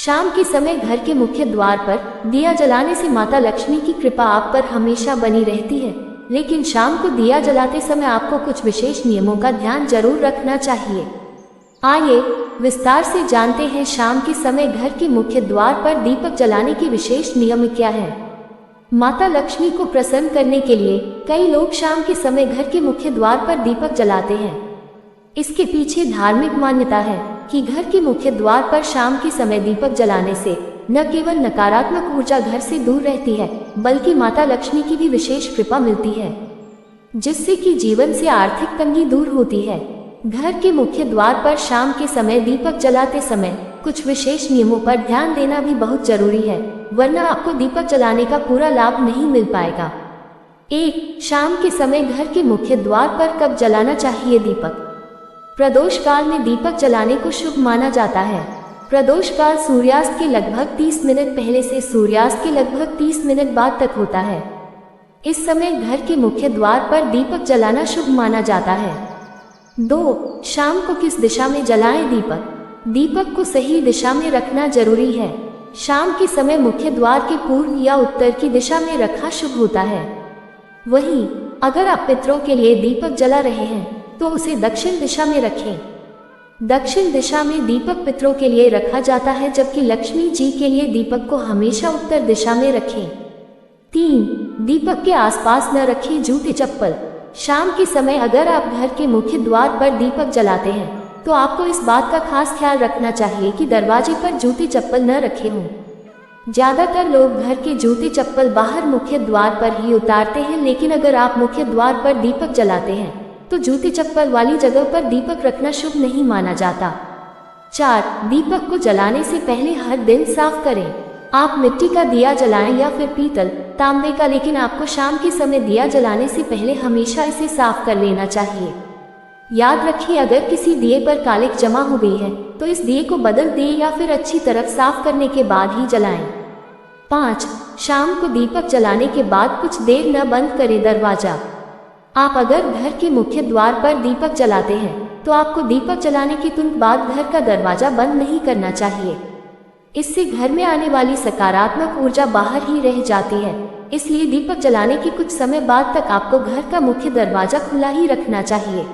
शाम के समय घर के मुख्य द्वार पर दिया जलाने से माता लक्ष्मी की कृपा आप पर हमेशा बनी रहती है। लेकिन शाम को दिया जलाते समय आपको कुछ विशेष नियमों का ध्यान जरूर रखना चाहिए। आइए विस्तार से जानते हैं शाम के समय घर के मुख्य द्वार पर दीपक जलाने के विशेष नियम क्या है। माता लक्ष्मी को प्रसन्न करने के लिए कई लोग शाम के समय घर के मुख्य द्वार पर दीपक जलाते हैं। इसके पीछे धार्मिक मान्यता है कि घर के मुख्य द्वार पर शाम के समय दीपक जलाने से न केवल नकारात्मक ऊर्जा घर से दूर रहती है, बल्कि माता लक्ष्मी की भी विशेष कृपा मिलती है, जिससे कि जीवन से आर्थिक तंगी दूर होती है। घर के मुख्य द्वार पर शाम के समय दीपक जलाते समय कुछ विशेष नियमों पर ध्यान देना भी बहुत जरूरी है, वरना आपको दीपक जलाने का पूरा लाभ नहीं मिल पाएगा। 1. शाम के समय घर के मुख्य द्वार पर कब जलाना चाहिए दीपक। प्रदोष काल में दीपक जलाने को शुभ माना जाता है। प्रदोष काल सूर्यास्त के लगभग 30 मिनट पहले से सूर्यास्त के लगभग 30 मिनट बाद तक होता है। इस समय घर के मुख्य द्वार पर दीपक जलाना शुभ माना जाता है। 2. शाम को किस दिशा में जलाएं दीपक। दीपक को सही दिशा में रखना जरूरी है। शाम के समय मुख्य द्वार के पूर्व या उत्तर की दिशा में रखा शुभ होता है। वहीं अगर आप पितरों के लिए दीपक जला रहे हैं तो उसे दक्षिण दिशा में रखें। दक्षिण दिशा में दीपक पितरों के लिए रखा जाता है, जबकि लक्ष्मी जी के लिए दीपक को हमेशा उत्तर दिशा में रखें। 3. दीपक के आसपास न रखें जूते चप्पल। शाम के समय अगर आप घर के मुख्य द्वार पर दीपक जलाते हैं तो आपको इस बात का खास ख्याल रखना चाहिए कि दरवाजे पर जूते चप्पल न रखे हों। ज्यादातर लोग घर के जूते चप्पल बाहर मुख्य द्वार पर ही उतारते हैं, लेकिन अगर आप मुख्य द्वार पर दीपक जलाते हैं तो जूते चप्पल वाली जगह पर दीपक रखना शुभ नहीं माना जाता। 4. दीपक को जलाने से पहले हर दिन साफ करें। आप मिट्टी का दिया जलाएं या फिर पीतल, तांबे का, लेकिन आपको शाम के समय दिया जलाने से पहले हमेशा इसे साफ कर लेना चाहिए। याद रखिए, अगर किसी दिए पर कालिक जमा हो गई है तो इस दिए को बदल दें या फिर अच्छी तरह साफ करने के बाद ही जलाएं। 5. शाम को दीपक जलाने के बाद कुछ देर न बंद करें दरवाजा। आप अगर घर के मुख्य द्वार पर दीपक जलाते हैं तो आपको दीपक जलाने के तुरंत बाद घर का दरवाजा बंद नहीं करना चाहिए। इससे घर में आने वाली सकारात्मक ऊर्जा बाहर ही रह जाती है। इसलिए दीपक जलाने के कुछ समय बाद तक आपको घर का मुख्य दरवाजा खुला ही रखना चाहिए।